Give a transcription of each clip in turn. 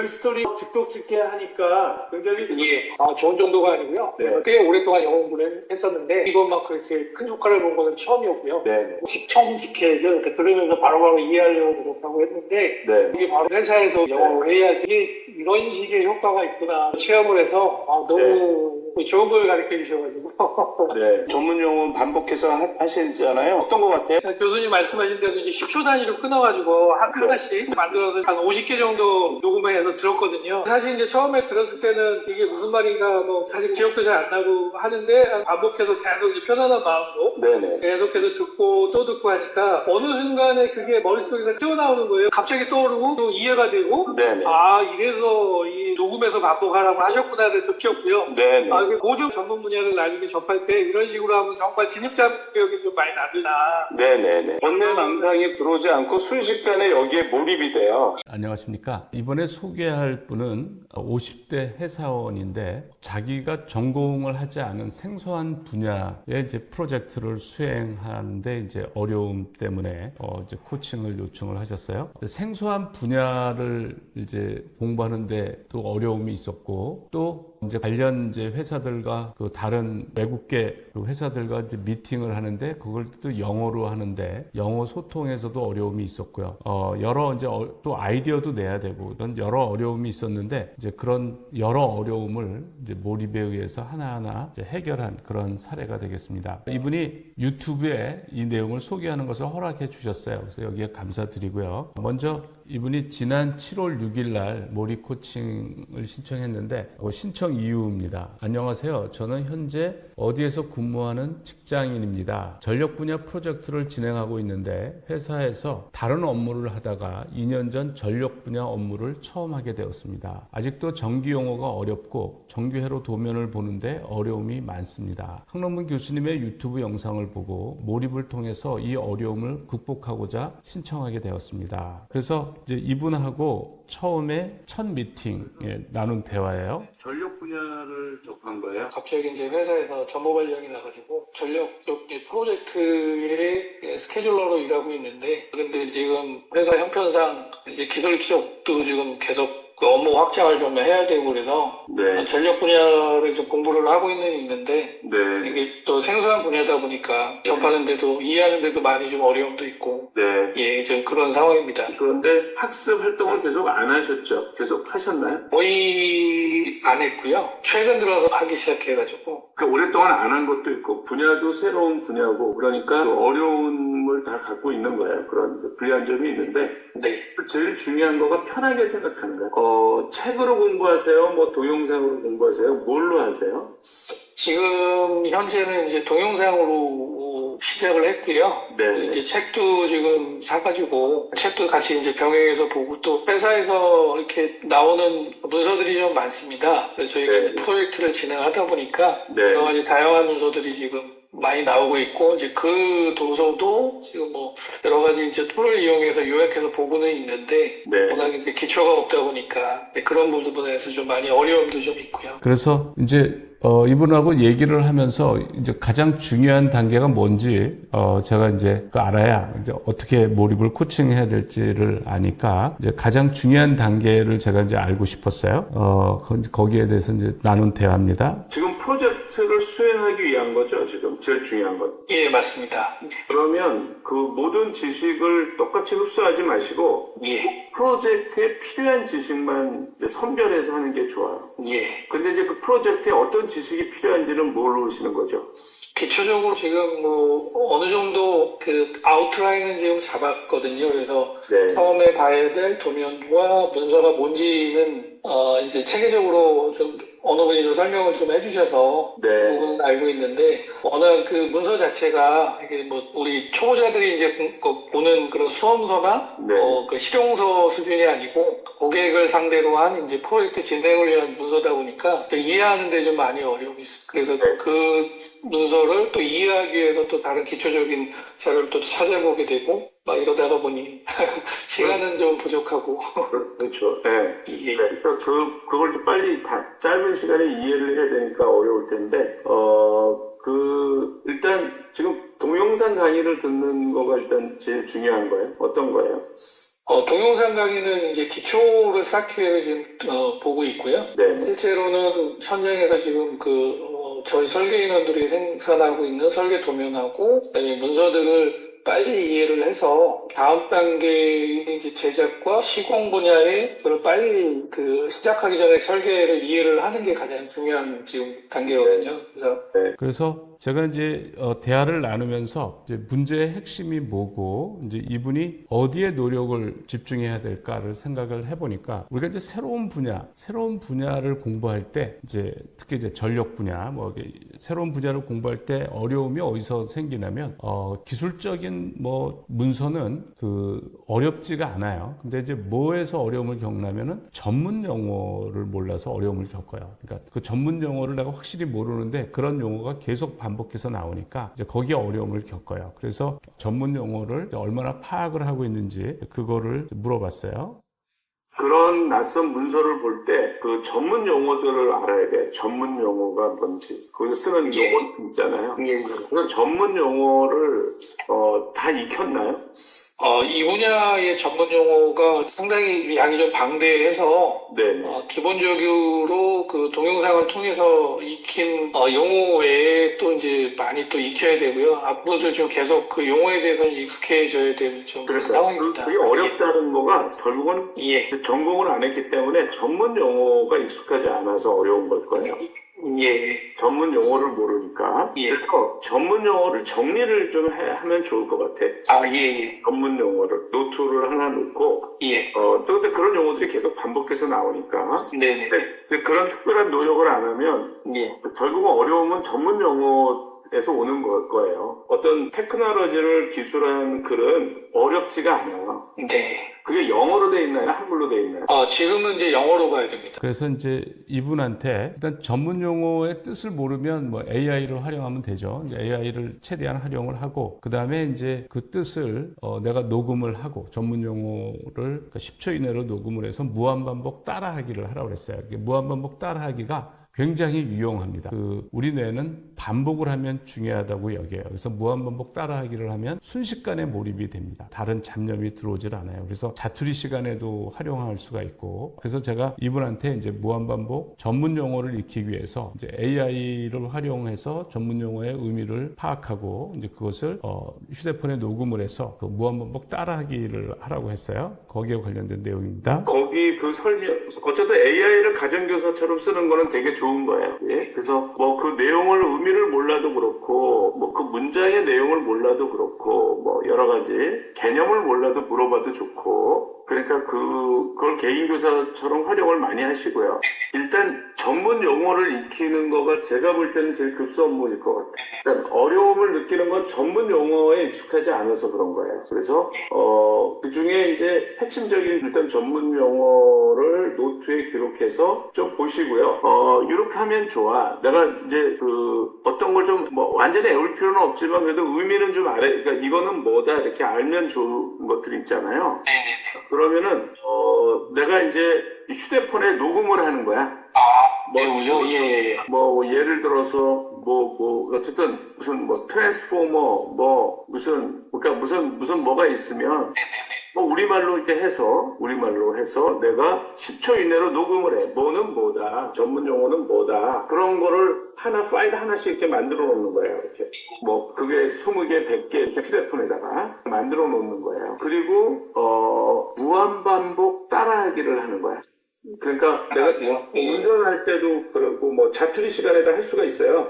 스토리 즉독즉해 하니까 굉장히 좋은 정도가 아니고요. 네. 꽤 오랫동안 영어 공부를 했었는데 이번 막 그렇게 큰 효과를 본 거는 처음이었고요. 네. 직청직해를 이렇게 들으면서 바로바로 이해하려고 노력하고 했는데 네. 이게 바로 회사에서 영어로 해야지 이런 식의 효과가 있구나 체험을 해서 너무 좋은 걸 가르쳐 주셔가지고 네. 전문 용어 반복해서 하시잖아요. 어떤 것 같아요? 교수님 말씀하신 대로 이제 10초 단위로 끊어가지고 하나씩 만들어서 한 50개 정도 녹음을 해서 들었거든요. 사실 이제 처음에 들었을 때는 이게 무슨 말인가 사실 기억도 잘 안 나고 하는데 반복해서 계속 이제 편안한 마음으로 네네. 계속해서 듣고 또 듣고 하니까 어느 순간에 그게 머릿속에서 튀어나오는 거예요. 갑자기 떠오르고 또 이해가 되고 네네. 이래서 이 녹음해서 반복하라고 하셨구나를 좀 키웠고요. 네네. 모든 전문 분야를 나중에 접할 때 이런 식으로 하면 정말 진입장벽이 좀 많이 나더라. 네네네. 번뇌 망상이 들어오지 않고 순식간에 여기에 몰입이 돼요. 안녕하십니까. 이번에 소개할 분은 50대 회사원인데 자기가 전공을 하지 않은 생소한 분야의 이제 프로젝트를 수행하는데 이제 어려움 때문에 이제 코칭을 요청을 하셨어요. 생소한 분야를 이제 공부하는데 또 어려움이 있었고 또 이제 관련 이제 회사들과 그 다른 외국계 회사들과 이제 미팅을 하는데 그걸 또 영어로 하는데 영어 소통에서도 어려움이 있었고요. 여러 이제 또 아이디어도 내야 되고 이런 여러 어려움이 있었는데 이제 그런 여러 어려움을 이제 몰입에 의해서 하나하나 이제 해결한 그런 사례가 되겠습니다. 이분이 유튜브에 이 내용을 소개하는 것을 허락해 주셨어요. 그래서 여기에 감사드리고요. 먼저 이분이 지난 7월 6일 날 몰입 코칭을 신청했는데 신청 이유입니다. 안녕하세요. 저는 현재 어디에서 근무하는 직장인입니다. 전력 분야 프로젝트를 진행하고 있는데 회사에서 다른 업무를 하다가 2년 전 전력 분야 업무를 처음 하게 되었습니다. 아직도 전기 용어가 어렵고 정규회로 도면을 보는데 어려움이 많습니다. 황론문 교수님의 유튜브 영상을 보고 몰입을 통해서 이 어려움을 극복하고자 신청하게 되었습니다. 그래서 이제 이분하고 처음에 첫 미팅에 나눈 대화예요. 전력 분야를 접한 거예요? 갑자기 이제 회사에서 정보 발령이 나가지고 전력 쪽 프로젝트의 스케줄러로 일하고 있는데 근데 지금 회사 형편상 이제 기술 쪽도 지금 계속 그 업무 확장을 좀 해야 되고 그래서 네. 전력 분야를 좀 공부를 하고 있는데 네. 이게 또 생소한 분야다 보니까 접하는데도 이해하는데도 많이 좀 어려움도 있고 네. 좀 그런 상황입니다. 그런데 학습 활동을 계속 안 하셨죠? 계속 하셨나요? 거의 안 했고요. 최근 들어서 하기 시작해가지고 그 오랫동안 안 한 것도 있고 분야도 새로운 분야고 그러니까 그 어려움을 다 갖고 있는 거예요. 그런 불리한 점이 있는데 제일 중요한 거가 편하게 생각하는 거예요. 책으로 공부하세요? 뭐 동영상으로 공부하세요? 뭘로 하세요? 지금 현재는 이제 동영상으로 시작을 했고요. 네. 이제 책도 지금 사가지고 책도 같이 이제 병행해서 보고 또 회사에서 이렇게 나오는 문서들이 좀 많습니다. 그래서 저희가 이제 프로젝트를 진행하다 보니까 여러 가지 다양한 문서들이 지금 많이 나오고 있고 이제 그 도서도 지금 뭐 여러 가지 이제 툴을 이용해서 요약해서 보고는 있는데 워낙 이제 기초가 없다 보니까 그런 부분에서 좀 많이 어려움도 좀 있고요. 그래서 이제 이분하고 얘기를 하면서 이제 가장 중요한 단계가 뭔지 제가 이제 알아야 이제 어떻게 몰입을 코칭해야 될지를 아니까 이제 가장 중요한 단계를 제가 이제 알고 싶었어요. 거기에 대해서 이제 나눈 대화입니다. 지금 프로젝트를 수행하기 위한 거죠, 지금 제일 중요한 건. 예, 맞습니다. 그러면 그 모든 지식을 똑같이 흡수하지 마시고 프로젝트에 필요한 지식만 이제 선별해서 하는 게 좋아요. 근데 이제 그 프로젝트에 어떤 지식이 필요한지는 모르시는 거죠? 기초적으로 지금 뭐 어느 정도 그 아웃라인은 지금 잡았거든요. 그래서 처음에 봐야 될 도면과 문서가 뭔지는 이제 체계적으로 좀 어느 분이 좀 설명을 좀 해주셔서 그 부분은 알고 있는데 워낙 그 문서 자체가 이게 뭐 우리 초보자들이 이제 보는 그런 수험서나 그 실용서 수준이 아니고 고객을 상대로 한 이제 프로젝트 진행을 위한 문서다 보니까 또 이해하는데 좀 많이 어려움이 있어요. 그래서 그 문서를 또 이해하기 위해서 또 다른 기초적인 자료를 또 찾아보게 되고 막 이러다가 보니 시간은 좀 부족하고 그렇죠. 그러니까 그걸 좀 빨리 짧은 시간에 이해를 해야 되니까 어려울 텐데 일단 지금 동영상 강의를 듣는 거가 일단 제일 중요한 거예요. 어떤 거예요? 동영상 강의는 이제 기초를 쌓기 위해서 지금 보고 있고요. 네. 실제로는 현장에서 지금 저희 설계인원들이 생산하고 있는 설계 도면하고 그다음에 문서들을 빨리 이해를 해서 다음 단계의 이제 제작과 시공 분야에 그걸 빨리 시작하기 전에 설계를 이해를 하는 게 가장 중요한 지금 단계거든요. 그래서 제가 이제 대화를 나누면서 이제 문제의 핵심이 뭐고 이제 이분이 어디에 노력을 집중해야 될까를 생각을 해보니까 우리가 이제 새로운 분야를 공부할 때 이제 특히 이제 전력 분야 새로운 분야를 공부할 때 어려움이 어디서 생기냐면 기술적인 문서는 어렵지가 않아요. 근데 이제 뭐에서 어려움을 겪냐면은 전문 용어를 몰라서 어려움을 겪어요. 그러니까 그 전문 용어를 내가 확실히 모르는데 그런 용어가 계속 반복해서 나오니까 이제 거기에 어려움을 겪어요. 그래서 전문 용어를 얼마나 파악을 하고 있는지 그거를 물어봤어요. 그런 낯선 문서를 볼 때 그 전문 용어들을 알아야 돼. 전문 용어가 뭔지. 거기서 쓰는 용어 있잖아요. 그래서 전문 용어를 다 익혔나요? 이 분야의 전문 용어가 상당히 양이 좀 방대해서 기본적으로 그 동영상을 통해서 익힌 용어 외에 또 이제 많이 또 익혀야 되고요. 앞으로도 좀 계속 그 용어에 대해서 익숙해져야 될 상황입니다. 그게 어렵다는 거가 결국은 전공을 안 했기 때문에 전문 용어가 익숙하지 않아서 어려운 걸 거예요. 전문 용어를 모르니까. 그래서 전문 용어를 정리를 좀 하면 좋을 것 같아. 전문 용어를 노트를 하나 놓고. 또 근데 그런 용어들이 계속 반복해서 나오니까. 근데 그런 특별한 노력을 안 하면 결국은 어려움은 전문 용어에서 오는 걸 거예요. 어떤 테크놀로지를 기술한 글은 어렵지가 않아요. 그게 영어로 돼 있나요? 한글로 돼 있나요? 지금은 이제 영어로 가야 됩니다. 그래서 이제 이분한테 일단 전문 용어의 뜻을 모르면 AI를 활용하면 되죠. AI를 최대한 활용을 하고 그 다음에 이제 그 뜻을 내가 녹음을 하고 전문 용어를 10초 이내로 녹음을 해서 무한반복 따라하기를 하라고 그랬어요. 무한반복 따라하기가 굉장히 유용합니다. 우리 뇌는 반복을 하면 중요하다고 여겨요. 그래서 무한반복 따라하기를 하면 순식간에 몰입이 됩니다. 다른 잡념이 들어오질 않아요. 그래서 자투리 시간에도 활용할 수가 있고, 그래서 제가 이분한테 이제 무한반복 전문 용어를 익히기 위해서 이제 AI를 활용해서 전문 용어의 의미를 파악하고 이제 그것을 휴대폰에 녹음을 해서 그 무한반복 따라하기를 하라고 했어요. 거기에 관련된 내용입니다. 거기 그 설명, 어쨌든 AI를 가정교사처럼 쓰는 거는 되게 좋은 거예요. 그래서 그 내용을 의미를 몰라도 그렇고, 그 문장의 내용을 몰라도 그렇고, 여러 가지 개념을 몰라도 물어봐도 좋고, 그러니까 그걸 개인교사처럼 활용을 많이 하시고요. 일단 전문 용어를 익히는 거가 제가 볼 때는 제일 급수 업무일 것 같아요. 일단 어려움을 느끼는 건 전문 용어에 익숙하지 않아서 그런 거예요. 그래서 그 중에 이제 핵심적인 일단 전문 용어를 노트에 기록해서 좀 보시고요. 이렇게 하면 좋아. 내가 이제 어떤 걸 좀 완전히 외울 필요는 없지만 그래도 의미는 좀 알아. 그러니까 이거는 뭐다 이렇게 알면 좋은 것들이 있잖아요. 그러면은 내가 이제 휴대폰에 녹음을 하는 거야. 예를 들어서 어쨌든 무슨 트랜스포머 무슨 뭐가 있으면 우리말로 해서 내가 10초 이내로 녹음을 해. 뭐는 뭐다, 전문 용어는 뭐다, 그런 거를 파일 하나씩 이렇게 만들어 놓는 거예요. 이렇게 그게 20개, 100개 이렇게 휴대폰에다가 만들어 놓는 거예요. 그리고 무한반복 따라하기를 하는 거야. 그러니까 내가 운전할 때도 그러고 자투리 시간에도 할 수가 있어요.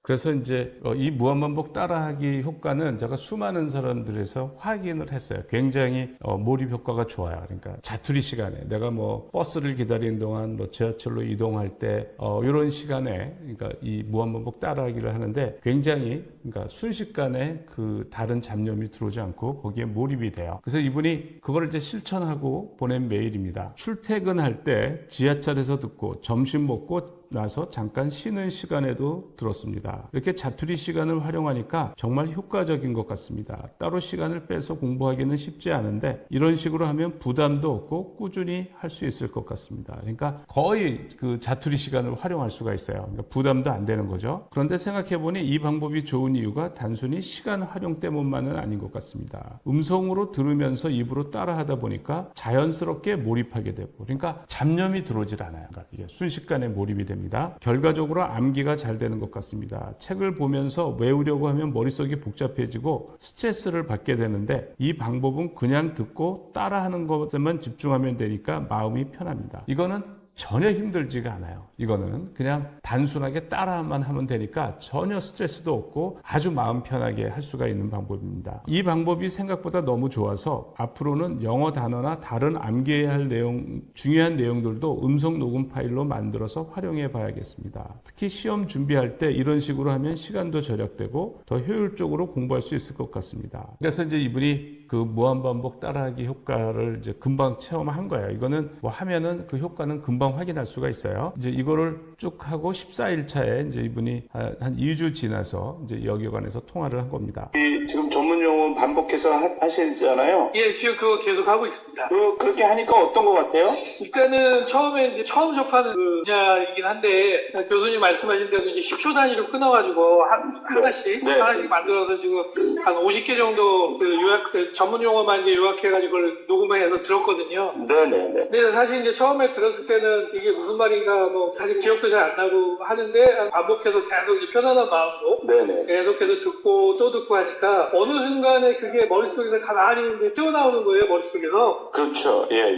그래서 이제 이 무한반복 따라하기 효과는 제가 수많은 사람들에서 확인을 했어요. 굉장히 몰입 효과가 좋아요. 그러니까 자투리 시간에 내가 버스를 기다리는 동안 지하철로 이동할 때 이런 시간에 그러니까 이 무한반복 따라하기를 하는데 굉장히 그러니까 순식간에 그 다른 잡념이 들어오지 않고 거기에 몰입이 돼요. 그래서 이분이 그걸 이제 실천하고 보낸 메일입니다. 출퇴근할 때 지하철에서 듣고 점심 먹고 나서 잠깐 쉬는 시간에도 들었습니다. 이렇게 자투리 시간을 활용하니까 정말 효과적인 것 같습니다. 따로 시간을 빼서 공부하기는 쉽지 않은데 이런 식으로 하면 부담도 없고 꾸준히 할 수 있을 것 같습니다. 그러니까 거의 그 자투리 시간을 활용할 수가 있어요. 그러니까 부담도 안 되는 거죠. 그런데 생각해보니 이 방법이 좋은 이유가 단순히 시간 활용 때문만은 아닌 것 같습니다. 음성으로 들으면서 입으로 따라하다 보니까 자연스럽게 몰입하게 되고, 그러니까 잡념이 들어오질 않아요. 그러니까 이게 순식간에 몰입이 됩니다. 결과적으로 암기가 잘 되는 것 같습니다. 책을 보면서 외우려고 하면 머릿속이 복잡해지고 스트레스를 받게 되는데 이 방법은 그냥 듣고 따라하는 것에만 집중하면 되니까 마음이 편합니다. 이거는 전혀 힘들지가 않아요. 이거는 그냥 단순하게 따라만 하면 되니까 전혀 스트레스도 없고 아주 마음 편하게 할 수가 있는 방법입니다. 이 방법이 생각보다 너무 좋아서 앞으로는 영어 단어나 다른 암기해야 할 내용, 중요한 내용들도 음성 녹음 파일로 만들어서 활용해 봐야겠습니다. 특히 시험 준비할 때 이런 식으로 하면 시간도 절약되고 더 효율적으로 공부할 수 있을 것 같습니다. 그래서 이제 이분이 그 무한반복 따라하기 효과를 이제 금방 체험한 거예요. 이거는 뭐 하면은 그 효과는 금방 확인할 수가 있어요. 이제 이거를 쭉 하고 14일 차에 이제 이분이 한 2주 지나서 이제 여기관에서 통화를 한 겁니다. 지금 전문 용어 반복해서 하시잖아요. 예, 지금 그거 계속 하고 있습니다. 그렇게 하니까 어떤 것 같아요? 일단은 처음에 이제 처음 접하는 그 분야이긴 한데 교수님 말씀하신 대로 이제 10초 단위로 끊어가지고 하나씩 만들어서 지금 한 50개 정도 그 요약 그 전문 용어만 이제 요약해가지고 그걸 녹음해서 들었거든요. 네네네. 근데 사실 이제 처음에 들었을 때는 이게 무슨 말인가 뭐 사실 기억도 잘 안 나고 하는데 반복해서 계속 이제 편안한 마음으로 계속해서 듣고 또 듣고 하니까 어느 순간에 그게 머릿속에서 가만히 이제 튀어나오는 거예요. 머릿속에서. 그렇죠. 예.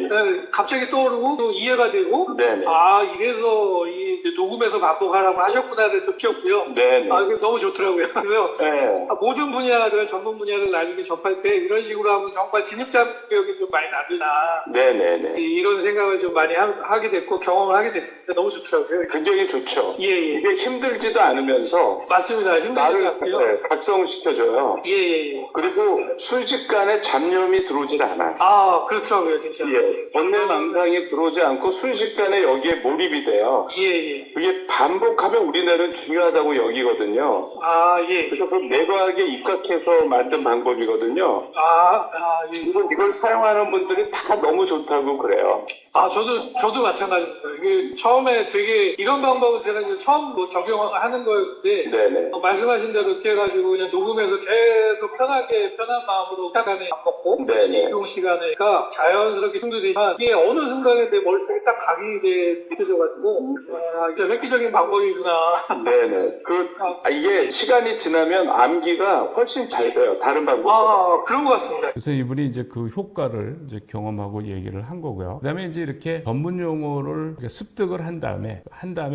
갑자기 떠오르고 또 이해가 되고 네네. 아 이래서 이 녹음해서 반복하라고 하셨구나를 느꼈고요. 네네. 아 이게 너무 좋더라고요. 그래서 네. 모든 분야들 전문 분야를 나중에 접할 때 이런 식으로 하면 정말 진입장벽이 좀 많이 낮으나 네네네. 이런 생각을 좀 많이 하게 됐고 경험을 하게 됐습니다. 너무 좋더라고요. 굉장히 좋죠. 예. 이게 힘들지도 않으면서 맞습니다. 힘든 것 나를 같고요. 각성시켜줘요. 예. 그리고 순식간에 잡념이 들어오질 않아요. 아 그렇더라고요 진짜. 예. 번뇌망상이 들어오지 않고 순식간에 여기에 몰입이 돼요. 예. 그게 반복하면 우리나라는 중요하다고 여기거든요. 아 예. 그래서 그 내과학에 입각해서 만든 방법이거든요. 예. 이걸 사용하는 분들이 다 너무 좋다고 그래요. 아, 저도 마찬가지입니다. 이게 처음에 되게, 이런 방법은 제가 이제 처음 적용하는 거였는데, 네네. 말씀하신 대로 이렇게 해가지고 그냥 녹음해서 계속 편하게, 편한 마음으로 시간에 밥 먹고, 이동 시간에가 자연스럽게 힘들지만, 이게 어느 순간에 내 머릿속에 딱 각이 느껴져가지고, 진짜 획기적인 방법이구나. 네네. 이게 시간이 지나면 암기가 훨씬 잘 돼요. 다른 방법. 그런 것 같습니다. 그래서 이분이 이제 그 효과를 이제 경험하고 얘기를 한 거고요. 그다음에 이제 이렇게 전문 용어를 습득을 한 다음에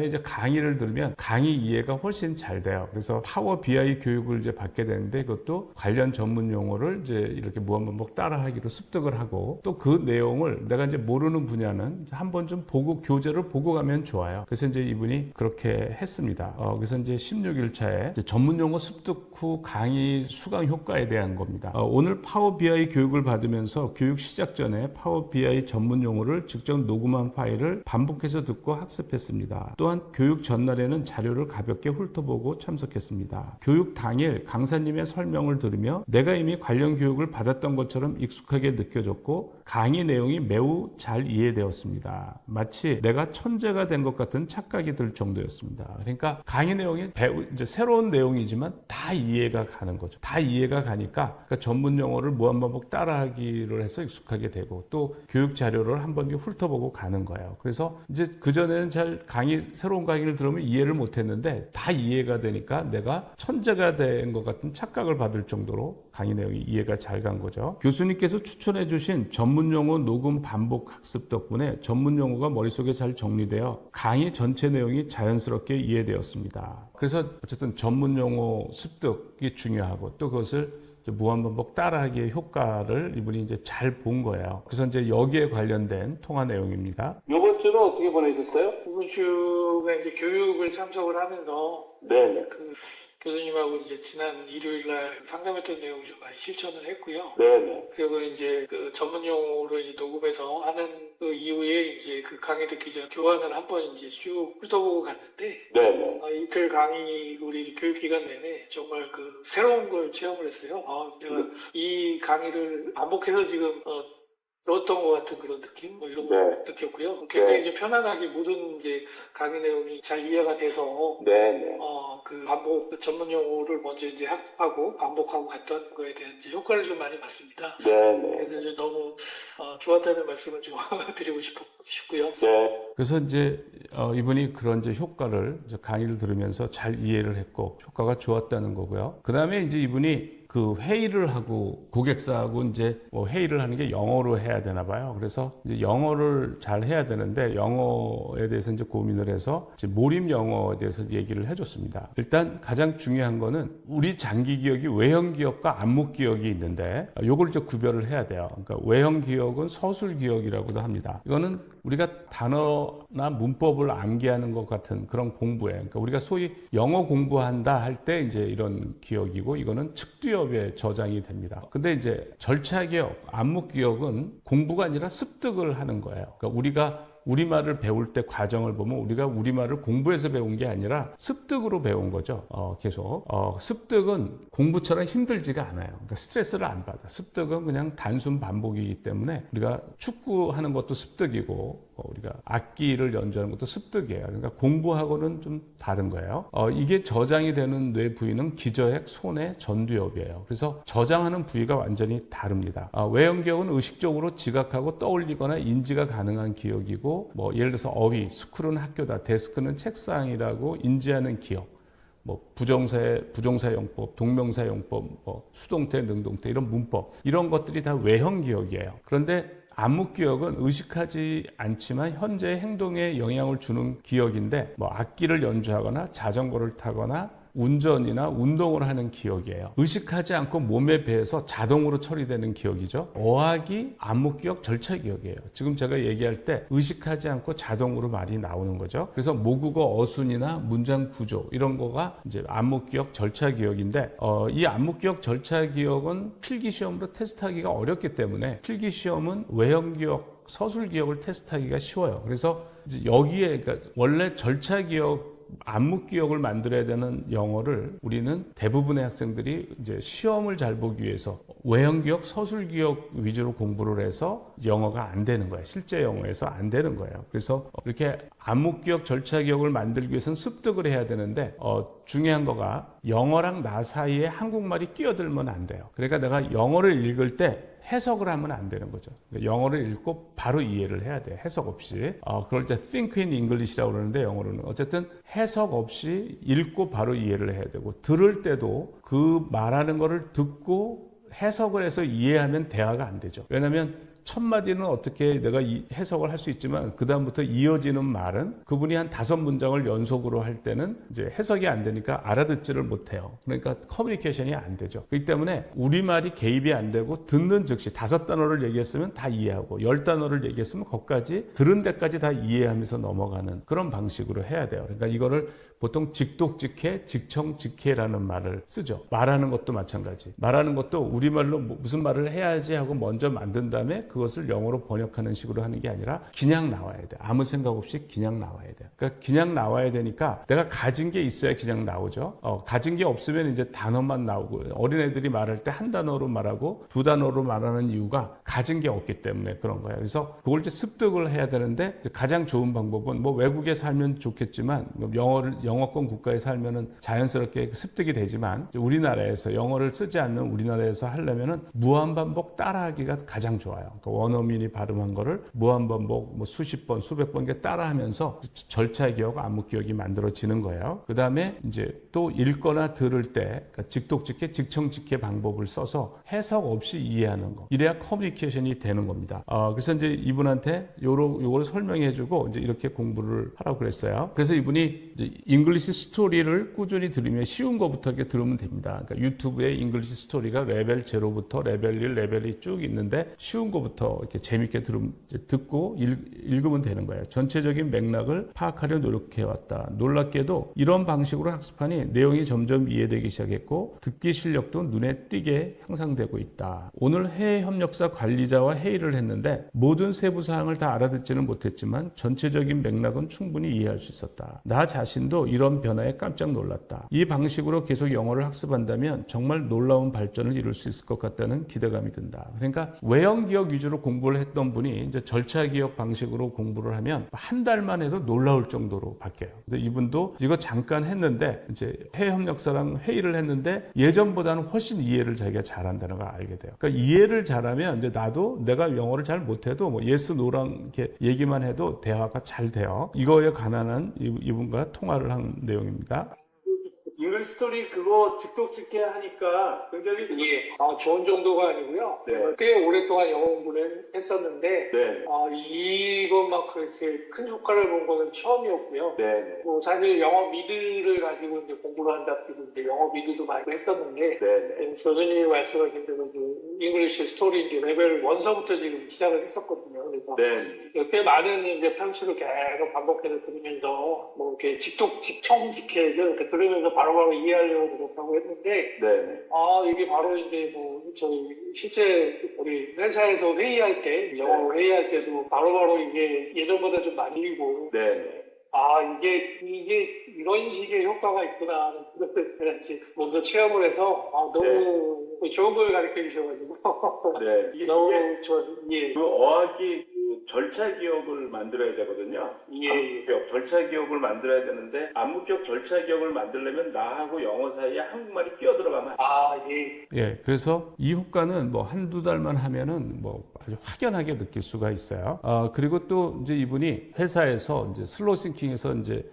이제 강의를 들으면 강의 이해가 훨씬 잘 돼요. 그래서 파워 BI 교육을 이제 받게 되는데 그것도 관련 전문 용어를 이제 이렇게 무한반복 따라하기로 습득을 하고 또 그 내용을 내가 이제 모르는 분야는 한번 좀 보고 교재를 보고 가면 좋아요. 그래서 이제 이분이 그렇게 했습니다. 그래서 이제 16일 차에 이제 전문 용어 습득 후 강의 수강 효과에 대한 겁니다. 오늘 파워 BI 교육을 받으면서 교육 시작 전에 파워 BI 전문 용어를 직접 녹음한 파일을 반복해서 듣고 학습했습니다. 또한 교육 전날에는 자료를 가볍게 훑어보고 참석했습니다. 교육 당일 강사님의 설명을 들으며 내가 이미 관련 교육을 받았던 것처럼 익숙하게 느껴졌고 강의 내용이 매우 잘 이해되었습니다. 마치 내가 천재가 된 것 같은 착각이 들 정도였습니다. 그러니까 강의 내용이 이제 새로운 내용이지만 다 이해가 가는 거죠. 다 이해가 가니까 그러니까 전문 용어를 무한반복 따라하기를 해서 익숙하게 되고 또 교육 자료를 한번 훑어보고 가는 거예요. 그래서 이제 그전에는 잘 새로운 강의를 들으면 이해를 못했는데 다 이해가 되니까 내가 천재가 된 것 같은 착각을 받을 정도로 강의 내용이 이해가 잘 간 거죠. 교수님께서 추천해 주신 전문 용어 녹음 반복 학습 덕분에 전문 용어가 머릿속에 잘 정리되어 강의 전체 내용이 자연스럽게 이해되었습니다. 그래서 어쨌든 전문 용어 습득이 중요하고 또 그것을 무한반복 따라하기의 효과를 이분이 이제 잘 본 거예요. 그래서 이제 여기에 관련된 통화 내용입니다. 이번 주는 어떻게 보내셨어요? 이번 주에 이제 교육을 참석을 하면서 네네. 교수님하고 이제 지난 일요일날 상담했던 내용 좀 많이 실천을 했고요. 네네. 그리고 이제 그 전문 용어를 이제 녹음해서 하는 그 이후에 이제 그 강의 듣기 전 교환을 한번 이제 쭉 훑어보고 갔는데, 네네. 이틀 강의 우리 교육 기간 내내 정말 그 새로운 걸 체험을 했어요. 내가 이 강의를 반복해서 지금 들었던 것 같은 그런 느낌, 뭐 이런 걸 느꼈고요. 굉장히 이제 편안하게 모든 이제 강의 내용이 잘 이해가 돼서, 그 반복, 그 전문 용어를 먼저 이제 하고 반복하고 갔던 거에 대한 이제 효과를 좀 많이 봤습니다. 그래서 이제 너무 좋았다는 말씀을 좀 드리고 싶고요. 그래서 이제 이분이 그런 이제 효과를 이제 강의를 들으면서 잘 이해를 했고 효과가 좋았다는 거고요. 그 다음에 이제 이분이 그 회의를 하고 고객사하고 이제 뭐 회의를 하는 게 영어로 해야 되나 봐요. 그래서 이제 영어를 잘 해야 되는데 영어에 대해서 이제 고민을 해서 이제 몰입 영어에 대해서 얘기를 해줬습니다. 일단 가장 중요한 거는 우리 장기 기억이 외형 기억과 암묵 기억이 있는데 요걸 이제 구별을 해야 돼요. 그러니까 외형 기억은 서술 기억이라고도 합니다. 이거는 우리가 단어나 문법을 암기하는 것 같은 그런 공부예요. 그러니까 우리가 소위 영어 공부한다 할 때 이제 이런 기억이고 이거는 측두엽에 저장이 됩니다. 근데 이제 절차 기억, 암묵 기억은 공부가 아니라 습득을 하는 거예요. 그러니까 우리가 우리말을 배울 때 과정을 보면 우리가 우리말을 공부해서 배운 게 아니라 습득으로 배운 거죠. 계속. 습득은 공부처럼 힘들지가 않아요. 그러니까 스트레스를 안 받아. 습득은 그냥 단순 반복이기 때문에 우리가 축구하는 것도 습득이고 우리가 악기를 연주하는 것도 습득이에요. 그러니까 공부하고는 좀 다른 거예요. 이게 저장이 되는 뇌 부위는 기저핵, 손해, 전두엽이에요. 그래서 저장하는 부위가 완전히 다릅니다. 외형 기억은 의식적으로 지각하고 떠올리거나 인지가 가능한 기억이고 뭐 예를 들어서 어휘, 스쿨은 학교다, 데스크는 책상이라고 인지하는 기억. 뭐 부정사용법, 동명사용법, 뭐 수동태, 능동태 이런 문법 이런 것들이 다 외형 기억이에요. 그런데 암묵 기억은 의식하지 않지만 현재의 행동에 영향을 주는 기억인데 뭐 악기를 연주하거나 자전거를 타거나 운전이나 운동을 하는 기억이에요. 의식하지 않고 몸에 배해서 자동으로 처리되는 기억이죠. 어학이 암묵 기억, 절차 기억이에요. 지금 제가 얘기할 때 의식하지 않고 자동으로 말이 나오는 거죠. 그래서 모국어 어순이나 문장 구조 이런 거가 이제 암묵 기억, 절차 기억인데 이 암묵 기억, 절차 기억은 필기 시험으로 테스트하기가 어렵기 때문에 필기 시험은 외형 기억, 서술 기억을 테스트하기가 쉬워요. 그래서 이제 여기에 그러니까 원래 절차 기억 암묵 기억을 만들어야 되는 영어를 우리는 대부분의 학생들이 이제 시험을 잘 보기 위해서 외형 기억, 서술 기억 위주로 공부를 해서 영어가 안 되는 거예요. 실제 영어에서 안 되는 거예요. 그래서 이렇게 암묵 기억, 절차 기억을 만들기 위해서는 습득을 해야 되는데 중요한 거가 영어랑 나 사이에 한국말이 끼어들면 안 돼요. 그러니까 내가 영어를 읽을 때 해석을 하면 안 되는 거죠. 영어를 읽고 바로 이해를 해야 돼. 해석 없이. 그럴 때 think in English라고 그러는데 영어로는 어쨌든 해석 없이 읽고 바로 이해를 해야 되고 들을 때도 그 말하는 거를 듣고 해석을 해서 이해하면 대화가 안 되죠. 왜냐하면 첫 마디는 어떻게 내가 해석을 할 수 있지만 그 다음부터 이어지는 말은 그분이 한 5문장을 연속으로 할 때는 이제 해석이 안 되니까 알아듣지를 못해요. 그러니까 커뮤니케이션이 안 되죠. 그렇기 때문에 우리말이 개입이 안 되고 듣는 즉시 5단어를 얘기했으면 다 이해하고 10단어를 얘기했으면 거기까지 들은 데까지 다 이해하면서 넘어가는 그런 방식으로 해야 돼요. 그러니까 이거를 보통 직독직해, 직청직해라는 말을 쓰죠. 말하는 것도 마찬가지. 말하는 것도 우리말로 무슨 말을 해야지 하고 먼저 만든 다음에 그것을 영어로 번역하는 식으로 하는 게 아니라 그냥 나와야 돼. 아무 생각 없이 그냥 나와야 돼. 그러니까 그냥 나와야 되니까 내가 가진 게 있어야 그냥 나오죠. 가진 게 없으면 이제 단어만 나오고 어린애들이 말할 때 한 단어로 말하고 2단어로 말하는 이유가 가진 게 없기 때문에 그런 거예요. 그래서 그걸 이제 습득을 해야 되는데 가장 좋은 방법은 뭐 외국에 살면 좋겠지만 영어권 국가에 살면은 자연스럽게 습득이 되지만 우리나라에서 영어를 쓰지 않는 우리나라에서 하려면은 무한반복 따라하기가 가장 좋아요. 그러니까 원어민이 발음한 거를 무한반복 뭐 수십 번, 수백 번 따라하면서 절차 기억, 암묵 기억이 만들어지는 거예요. 그 다음에 이제 또 읽거나 들을 때 그러니까 직독직해, 직청직해 방법을 써서 해석 없이 이해하는 거. 이래야 커뮤니케이션이 되는 겁니다. 그래서 이제 이분한테 요걸 설명해주고 이제 이렇게 공부를 하라고 그랬어요. 그래서 이분이 이제 잉글리시 스토리를 꾸준히 들으면 쉬운 거부터 이렇게 들으면 됩니다. 그러니까 유튜브에 잉글리시 스토리가 레벨 0부터 레벨 1, 레벨 2 쭉 있는데 쉬운 거부터 처음부터 이렇게 재밌게 듣고 읽으면 되는 거예요. 전체적인 맥락을 파악하려 노력해왔다. 놀랍게도 이런 방식으로 학습하니 내용이 점점 이해되기 시작했고 듣기 실력도 눈에 띄게 향상되고 있다. 오늘 해외협력사 관리자와 회의를 했는데 모든 세부 사항을 다 알아듣지는 못했지만 전체적인 맥락은 충분히 이해할 수 있었다. 나 자신도 이런 변화에 깜짝 놀랐다. 이 방식으로 계속 영어를 학습한다면 정말 놀라운 발전을 이룰 수 있을 것 같다는 기대감이 든다. 그러니까 외형 기억 위주로 공부를 했던 분이 이제 절차 기억 방식으로 공부를 하면 한 달만 해도 놀라울 정도로 바뀌어요. 근데 이분도 이거 잠깐 했는데 이제 해외협력사랑 회의를 했는데 예전보다는 훨씬 이해를 자기가 잘한다는 걸 알게 돼요. 그러니까 이해를 잘하면 이제 나도 내가 영어를 잘 못해도 뭐 예스 노랑 이렇게 얘기만 해도 대화가 잘 돼요. 이거에 관한 이분과 통화를 한 내용입니다. 잉글리시 스토리 그거 직독직해 하니까 굉장히 좋은 정도가 아니고요. 네. 꽤 오랫동안 영어 공부를 했었는데 네. 이건 막 그렇게 큰 효과를 본 거는 처음이었고요. 네. 뭐 사실 영어 미드를 가지고 이제 공부를 한답시고 이제 영어 미드도 많이 했었는데 네. 교수님이 말씀하신 대로 잉글리시 스토리 이제 레벨 1서부터 지금 시작을 했었거든요. 그래서 네. 꽤 많은 이제 편수를 계속 반복해서 들으면서 뭐 이렇게 직청직해를 이렇게 들으면서 바로바로 이해하려고 노력하고 했는데 네. 이게 바로 이제 뭐 저희 실제 우리 회사에서 회의할 때 영어로 회의할 때도 바로바로 이게 예전보다 좀 많이 일고 네. 이게 이런 식의 효과가 있구나 하는 그것을 제가 이제 먼저 체험을 해서 너무 좋은 걸 가르쳐 주셔가지고 네. 너무 그 어학이 그 절차 기억을 만들어야 되거든요. 암묵기억, 절차 기억을 만들어야 되는데 암묵기억, 절차 기억을 만들려면 나하고 영어 사이에 한국말이 끼어들어가면 예, 그래서 이 효과는 뭐 한두 달만 하면은 뭐 아주 확연하게 느낄 수가 있어요. 그리고 또 이제 이분이 회사에서 이제 슬로우 싱킹에서 이제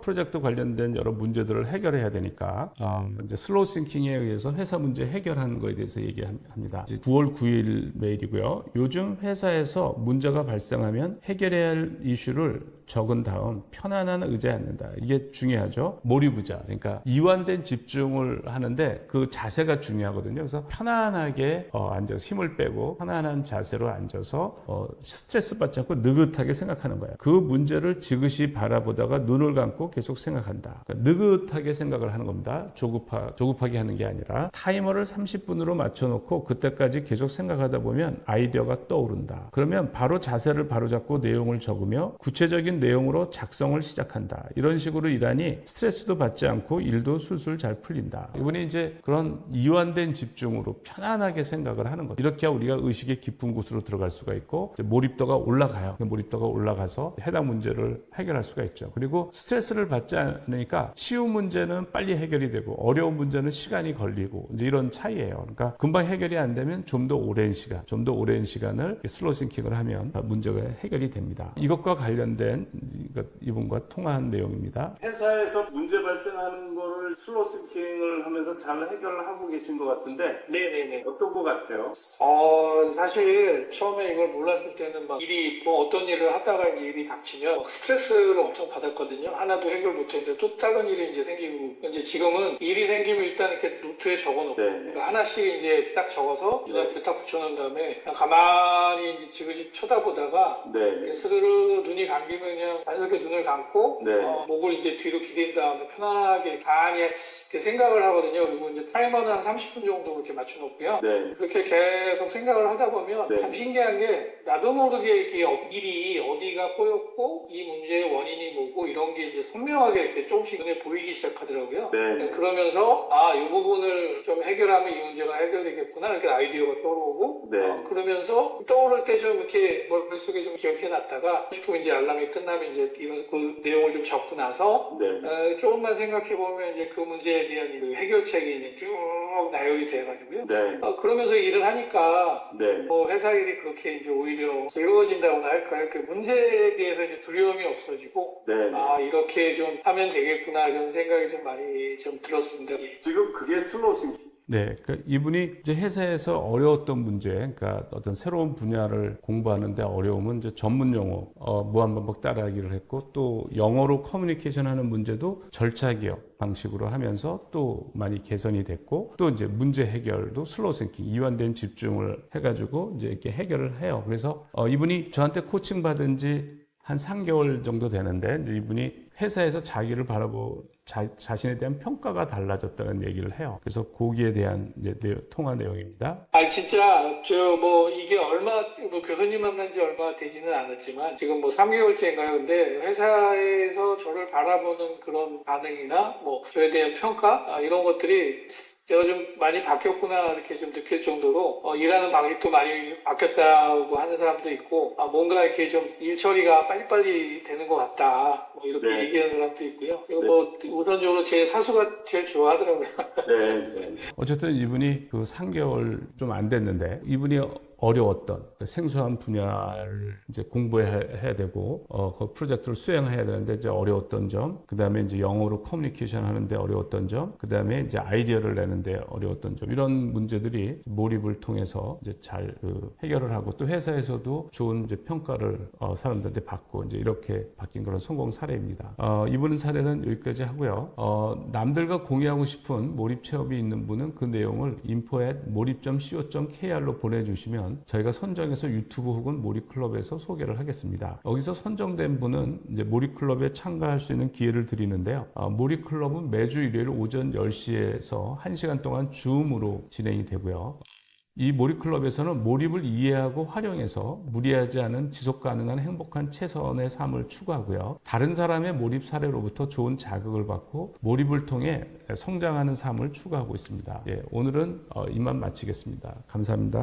프로젝트 관련된 여러 문제들을 해결해야 되니까 이제 슬로우 싱킹에 의해서 회사 문제 해결하는 거에 대해서 얘기합니다. 이제 9월 9일 메일이고요. 요즘 회사에서 문제가 발생하면 해결해야 할 이슈를 적은 다음 편안한 의자에 앉는다. 이게 중요하죠. 몰입의자. 그러니까 이완된 집중을 하는데 그 자세가 중요하거든요. 그래서 편안하게 앉아서 힘을 빼고 편안한 자세로 앉아서 스트레스 받지 않고 느긋하게 생각하는 거예요. 그 문제를 지그시 바라보다가 눈을 감고 계속 생각한다. 그러니까 느긋하게 생각을 하는 겁니다. 조급하게 하는 게 아니라 타이머를 30분으로 맞춰놓고 그때까지 계속 생각하다 보면 아이디어가 떠오른다. 그러면 바로 자세를 바로잡고 내용을 적으며 구체적인 내용으로 작성을 시작한다. 이런 식으로 일하니 스트레스도 받지 않고 일도 술술 잘 풀린다. 이분이 이제 그런 이완된 집중으로 편안하게 생각을 하는 거죠. 이렇게 우리가 의식의 깊은 곳으로 들어갈 수가 있고 몰입도가 올라가요. 몰입도가 올라가서 해당 문제를 해결할 수가 있죠. 그리고 스트레스를 받지 않으니까 쉬운 문제는 빨리 해결이 되고 어려운 문제는 시간이 걸리고 이제 이런 차이예요. 그러니까 금방 해결이 안 되면 좀 더 오랜 시간을 슬로우 싱킹을 하면 문제가 해결이 됩니다. 이것과 관련된 이분과 통화한 내용입니다. 회사에서 문제 발생하는 거를 슬로우 싱킹을 하면서 잘 해결을 하고 계신 것 같은데 네네네. 어떤 것 같아요? 사실 처음에 이걸 몰랐을 때는 막 일이 뭐 어떤 일을 하다가 이제 일이 닥치면 스트레스를 엄청 받았거든요. 하나도 해결 못했는데 또 다른 일이 이제 생기고 이제 지금은 일이 생기면 일단 이렇게 노트에 적어놓고 그러니까 하나씩 이제 딱 적어서 눈앞에 딱 붙여놓은 다음에 그냥 가만히 이제 지그시 쳐다보다가 스르르 눈이 감기면 그냥 자연스럽게 눈을 감고 목을 이제 뒤로 기댄 다음에 편안하게 가만히 이렇게 생각을 하거든요. 그리고 이제 타이머는 한 30분 정도 그렇게 맞춰놓고요. 그렇게 계속 생각을 하다 보면 참 신기한 게 나도 모르게 이렇게 일이 어디가 꼬였고 이 문제의 원인이 뭐고 이런 게 이제 선명하게 이렇게 조금씩 눈에 보이기 시작하더라고요. 그러면서 이 부분을 좀 해결하면 이 문제가 해결되겠구나 이렇게 아이디어가 떠오르고 그러면서 떠오를 때 좀 이렇게 머릿속에 좀 기억해놨다가 싶으면 이제 알람이 끝나면 이제 이런 그 내용을 좀 적고 나서 조금만 생각해보면 이제 그 문제에 대한 그 해결책이 이제 쭉 나열이 돼가지고요. 그러면서 일을 하니까 뭐 회사 일이 그렇게 이제 오히려 즐거워진다고나 할까요? 그 문제에 대해서 이제 두려움이 없어지고 이렇게 좀 하면 되겠구나 이런 생각이 좀 많이 좀 들었습니다. 지금 그게 슬로우 싱킹. 네, 이분이 이제 회사에서 어려웠던 문제, 그러니까 어떤 새로운 분야를 공부하는데 어려움은 이제 전문 용어, 무한반복 따라하기를 했고, 또 영어로 커뮤니케이션 하는 문제도 절차 기억 방식으로 하면서 또 많이 개선이 됐고, 또 이제 문제 해결도 슬로우 싱킹, 이완된 집중을 해가지고 이제 이렇게 해결을 해요. 그래서 이분이 저한테 코칭 받은 지 한 3개월 정도 되는데, 이제 이분이 회사에서 자기를 자신에 대한 평가가 달라졌다는 얘기를 해요. 그래서 거기에 대한 이제 통화 내용입니다. 진짜, 이게 교수님 만난 지 얼마 되지는 않았지만, 지금 3개월째인가요? 근데 회사에서 저를 바라보는 그런 반응이나, 저에 대한 평가? 이런 것들이 제가 좀 많이 바뀌었구나, 이렇게 좀 느낄 정도로, 일하는 방식도 많이 바뀌었다고 하는 사람도 있고, 뭔가 이렇게 좀 일 처리가 빨리빨리 되는 것 같다, 이렇게 네. 얘기하는 사람도 있고요. 그리고 우선적으로 제 사수가 제일 좋아하더라고요. 네. 어쨌든 이분이 3개월 좀 안 됐는데, 이분이 어려웠던 생소한 분야를 이제 공부해야 되고, 그 프로젝트를 수행해야 되는데 이제 어려웠던 점, 그 다음에 이제 영어로 커뮤니케이션 하는데 어려웠던 점, 그 다음에 이제 아이디어를 내는데 어려웠던 점, 이런 문제들이 몰입을 통해서 이제 잘 해결을 하고, 또 회사에서도 좋은 이제 평가를 사람들한테 받고, 이제 이렇게 바뀐 그런 성공 사례입니다. 이분 사례는 여기까지 하고요. 남들과 공유하고 싶은 몰입 체험이 있는 분은 그 내용을 info@몰입.co.kr로 보내주시면 저희가 선정해서 유튜브 혹은 몰입클럽에서 소개를 하겠습니다. 여기서 선정된 분은 이제 몰입클럽에 참가할 수 있는 기회를 드리는데요. 몰입클럽은 매주 일요일 오전 10시에서 1시간 동안 줌으로 진행이 되고요. 이 몰입클럽에서는 몰입을 이해하고 활용해서 무리하지 않은 지속 가능한 행복한 최선의 삶을 추구하고요. 다른 사람의 몰입 사례로부터 좋은 자극을 받고 몰입을 통해 성장하는 삶을 추구하고 있습니다. 오늘은 이만 마치겠습니다. 감사합니다.